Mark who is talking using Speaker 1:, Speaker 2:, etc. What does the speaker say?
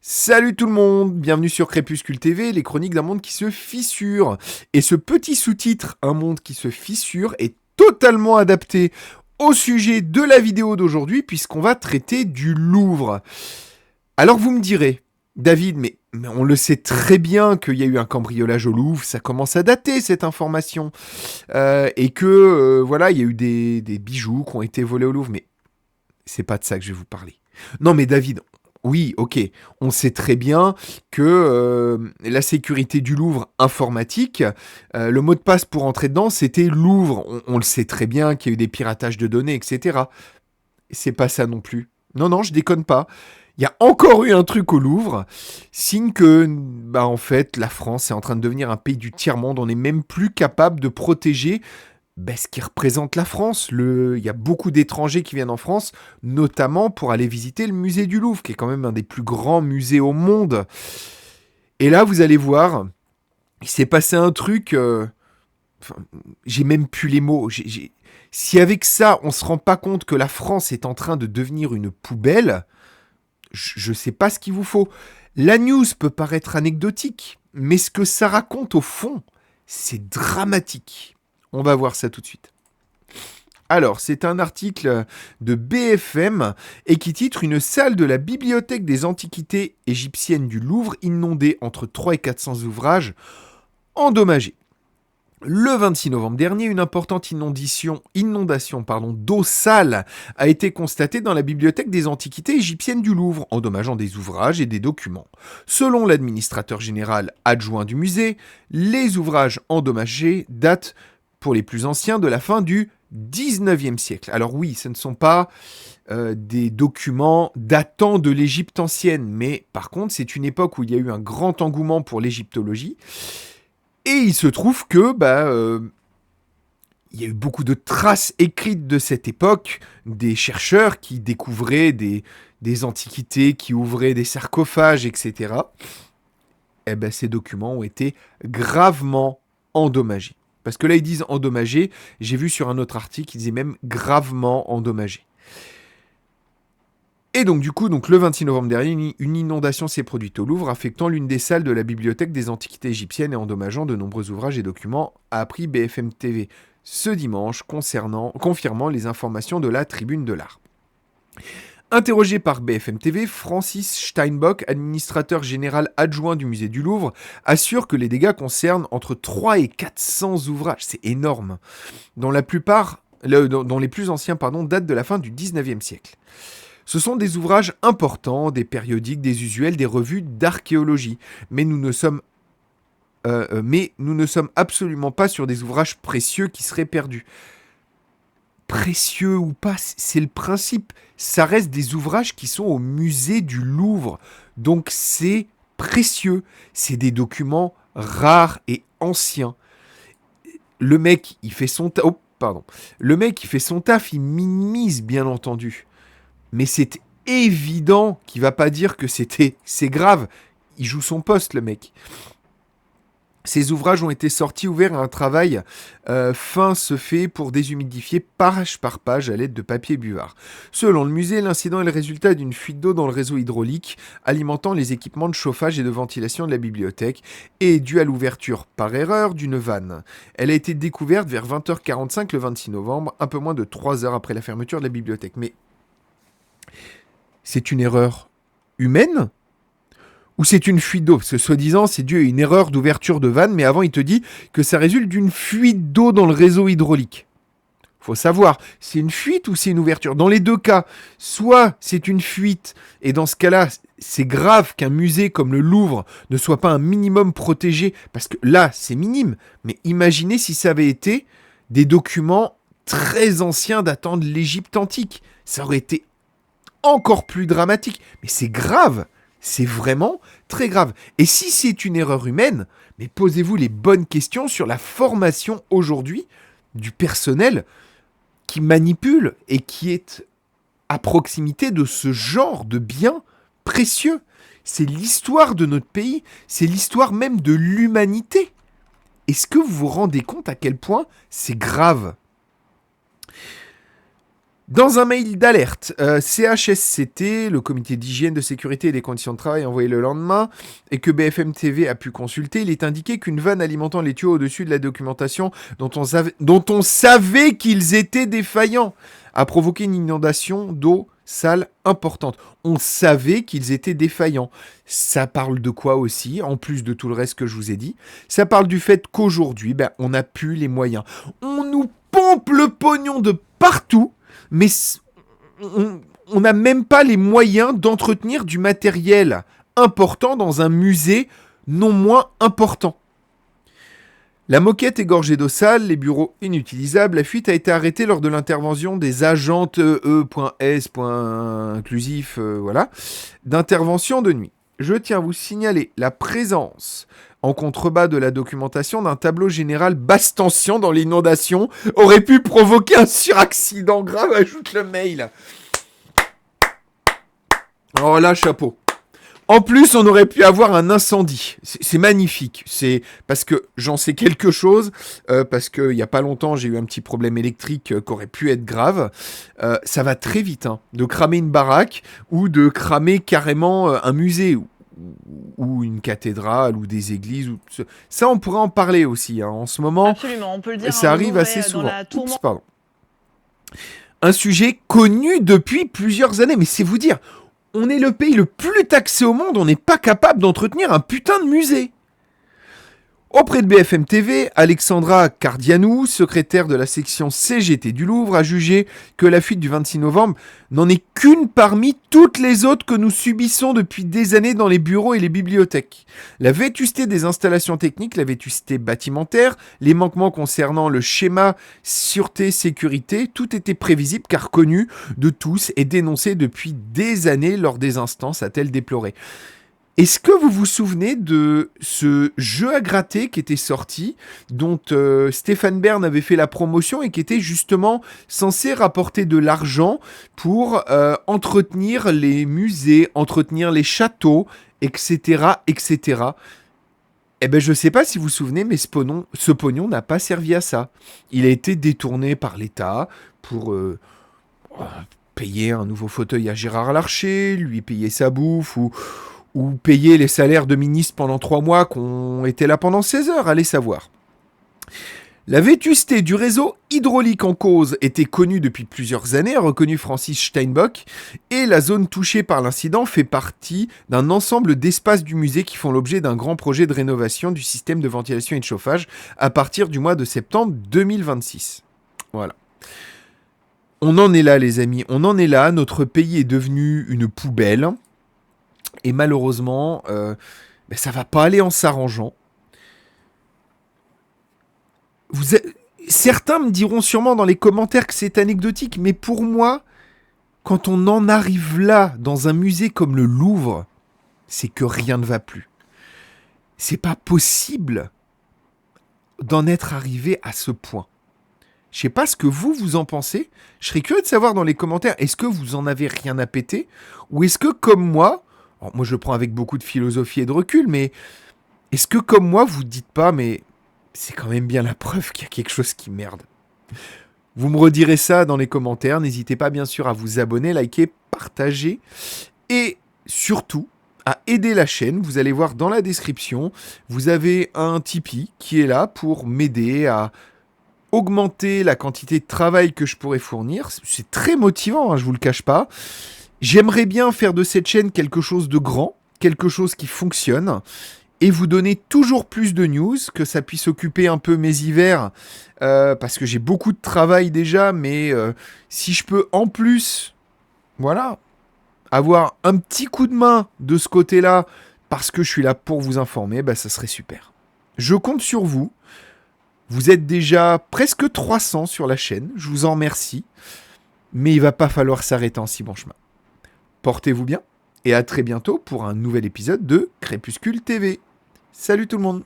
Speaker 1: Salut tout le monde, bienvenue sur Crépuscule TV, les chroniques d'un monde qui se fissure. Et ce petit sous-titre, Un monde qui se fissure, est totalement adapté au sujet de la vidéo d'aujourd'hui puisqu'on va traiter du Louvre. Alors vous me direz, David, mais on le sait très bien qu'il y a eu un cambriolage au Louvre, ça commence à dater cette information. Et que, voilà, il y a eu des bijoux qui ont été volés au Louvre, mais c'est pas de ça que je vais vous parler. Non mais David, oui, ok, on sait très bien que la sécurité du Louvre informatique, le mot de passe pour entrer dedans, c'était Louvre. On le sait très bien qu'il y a eu des piratages de données, etc. C'est pas ça non plus. Non, non, je déconne pas. Il y a encore eu un truc au Louvre, signe que, bah, en fait, la France est en train de devenir un pays du tiers-monde. On n'est même plus capable de protéger ce qui représente la France. Il y a beaucoup d'étrangers qui viennent en France, notamment pour aller visiter le musée du Louvre, qui est quand même un des plus grands musées au monde. Et là, vous allez voir, il s'est passé un truc... enfin, j'ai même plus les mots. Si avec ça, on se rend pas compte que la France est en train de devenir une poubelle, je sais pas ce qu'il vous faut. La news peut paraître anecdotique, mais ce que ça raconte au fond, c'est dramatique. On va voir ça tout de suite. Alors, c'est un article de BFM et qui titre Une salle de la bibliothèque des antiquités égyptiennes du Louvre inondée entre 300 et 400 ouvrages endommagés. Le 26 novembre dernier, une importante inondation d'eau sale a été constatée dans la bibliothèque des antiquités égyptiennes du Louvre, endommageant des ouvrages et des documents. Selon l'administrateur général adjoint du musée, les ouvrages endommagés datent, pour les plus anciens, de la fin du 19e siècle. Alors oui, ce ne sont pas des documents datant de l'Égypte ancienne, mais par contre, c'est une époque où il y a eu un grand engouement pour l'égyptologie. Et il se trouve que il y a eu beaucoup de traces écrites de cette époque, des chercheurs qui découvraient des antiquités, qui ouvraient des sarcophages, etc. Et ces documents ont été gravement endommagés. Parce que là, ils disent endommagés. J'ai vu sur un autre article, ils disaient même gravement endommagés. Et donc du coup, le 26 novembre dernier, une inondation s'est produite au Louvre, affectant l'une des salles de la bibliothèque des antiquités égyptiennes et endommageant de nombreux ouvrages et documents, a appris BFM TV ce dimanche, confirmant les informations de la Tribune de l'Art. Interrogé par BFM TV, Francis Steinbock, administrateur général adjoint du musée du Louvre, assure que les dégâts concernent entre 300 et 400 ouvrages, c'est énorme, dont les plus anciens datent de la fin du 19e siècle. Ce sont des ouvrages importants, des périodiques, des usuels, des revues d'archéologie. Mais nous ne sommes absolument pas sur des ouvrages précieux qui seraient perdus. Précieux ou pas, c'est le principe. Ça reste des ouvrages qui sont au musée du Louvre. Donc c'est précieux. C'est des documents rares et anciens. Le mec, il fait son taf. Oh, pardon. Le mec, il fait son taf, il minimise, bien entendu. Mais c'est évident qu'il va pas dire que c'est grave. Il joue son poste, le mec. Ces ouvrages ont été sortis ouverts à un travail fin se fait pour déshumidifier page par page à l'aide de papier buvard. Selon le musée, l'incident est le résultat d'une fuite d'eau dans le réseau hydraulique alimentant les équipements de chauffage et de ventilation de la bibliothèque et est dû à l'ouverture par erreur d'une vanne. Elle a été découverte vers 20h45 le 26 novembre, un peu moins de 3 heures après la fermeture de la bibliothèque. Mais c'est une erreur humaine ou c'est une fuite d'eau? Parce que soi-disant, c'est dû à une erreur d'ouverture de vanne, mais avant, il te dit que ça résulte d'une fuite d'eau dans le réseau hydraulique. Faut savoir, c'est une fuite ou c'est une ouverture? Dans les deux cas, soit c'est une fuite, et dans ce cas-là, c'est grave qu'un musée comme le Louvre ne soit pas un minimum protégé, parce que là, c'est minime. Mais imaginez si ça avait été des documents très anciens datant de l'Égypte antique. Ça aurait été encore plus dramatique. Mais c'est grave. C'est vraiment très grave. Et si c'est une erreur humaine, mais posez-vous les bonnes questions sur la formation aujourd'hui du personnel qui manipule et qui est à proximité de ce genre de biens précieux. C'est l'histoire de notre pays, c'est l'histoire même de l'humanité. Est-ce que vous vous rendez compte à quel point c'est grave ? Dans un mail d'alerte, CHSCT, le comité d'hygiène, de sécurité et des conditions de travail, envoyé le lendemain, et que BFM TV a pu consulter, il est indiqué qu'une vanne alimentant les tuyaux au-dessus de la documentation dont on savait qu'ils étaient défaillants a provoqué une inondation d'eau sale importante. On savait qu'ils étaient défaillants. Ça parle de quoi aussi, en plus de tout le reste que je vous ai dit? Ça parle du fait qu'aujourd'hui, on n'a plus les moyens. On nous pompe le pognon de partout, mais on n'a même pas les moyens d'entretenir du matériel important dans un musée non moins important. La moquette est gorgée d'eau sale, les bureaux inutilisables. La fuite a été arrêtée lors de l'intervention des agentes E.S.inclusif, d'intervention de nuit. Je tiens à vous signaler la présence en contrebas de la documentation d'un tableau général basse tension dans l'inondation aurait pu provoquer un suraccident grave, ajoute le mail. Oh là, chapeau. En plus, on aurait pu avoir un incendie. C'est magnifique. C'est parce que j'en sais quelque chose, parce qu'il n'y a pas longtemps, j'ai eu un petit problème électrique qui aurait pu être grave. Ça va très vite, de cramer une baraque ou de cramer carrément un musée ou une cathédrale ou des églises. Ça, on pourrait en parler aussi. En ce moment,
Speaker 2: absolument, on peut le dire.
Speaker 1: Ça arrive assez souvent. Oups, pardon. Un sujet connu depuis plusieurs années, mais c'est vous dire... On est le pays le plus taxé au monde, on n'est pas capable d'entretenir un putain de musée. Auprès de BFM TV, Alexandra Cardianou, secrétaire de la section CGT du Louvre, a jugé que la fuite du 26 novembre n'en est qu'une parmi toutes les autres que nous subissons depuis des années dans les bureaux et les bibliothèques. La vétusté des installations techniques, la vétusté bâtimentaire, les manquements concernant le schéma sûreté-sécurité, tout était prévisible car connu de tous et dénoncé depuis des années lors des instances, a-t-elle déploré. Est-ce que vous vous souvenez de ce jeu à gratter qui était sorti, dont Stéphane Bern avait fait la promotion et qui était justement censé rapporter de l'argent pour entretenir les musées, entretenir les châteaux, etc., etc. Eh ben, je sais pas si vous vous souvenez, mais ce pognon n'a pas servi à ça. Il a été détourné par l'État pour payer un nouveau fauteuil à Gérard Larcher, lui payer sa bouffe ou payer les salaires de ministres pendant 3 mois qu'on était là pendant 16 heures, allez savoir. La vétusté du réseau hydraulique en cause était connue depuis plusieurs années, a reconnu Francis Steinbock, et la zone touchée par l'incident fait partie d'un ensemble d'espaces du musée qui font l'objet d'un grand projet de rénovation du système de ventilation et de chauffage à partir du mois de septembre 2026. Voilà. On en est là, les amis, on en est là, notre pays est devenu une poubelle. Et malheureusement, ça va pas aller en s'arrangeant. Certains me diront sûrement dans les commentaires que c'est anecdotique, mais pour moi, quand on en arrive là, dans un musée comme le Louvre, c'est que rien ne va plus. C'est pas possible d'en être arrivé à ce point. Je sais pas ce que vous en pensez. Je serais curieux de savoir dans les commentaires, est-ce que vous en avez rien à péter? Ou est-ce que, comme moi... Alors moi, je le prends avec beaucoup de philosophie et de recul, mais est-ce que, comme moi, vous ne dites pas, mais c'est quand même bien la preuve qu'il y a quelque chose qui merde? Vous me redirez ça dans les commentaires. N'hésitez pas, bien sûr, à vous abonner, liker, partager et surtout à aider la chaîne. Vous allez voir dans la description, vous avez un Tipeee qui est là pour m'aider à augmenter la quantité de travail que je pourrais fournir. C'est très motivant, je vous le cache pas. J'aimerais bien faire de cette chaîne quelque chose de grand, quelque chose qui fonctionne, et vous donner toujours plus de news, que ça puisse occuper un peu mes hivers, parce que j'ai beaucoup de travail déjà, mais si je peux en plus, avoir un petit coup de main de ce côté-là, parce que je suis là pour vous informer, ça serait super. Je compte sur vous. Vous êtes déjà presque 300 sur la chaîne, je vous en remercie, mais il va pas falloir s'arrêter en si bon chemin. Portez-vous bien et à très bientôt pour un nouvel épisode de Crépuscule TV. Salut tout le monde!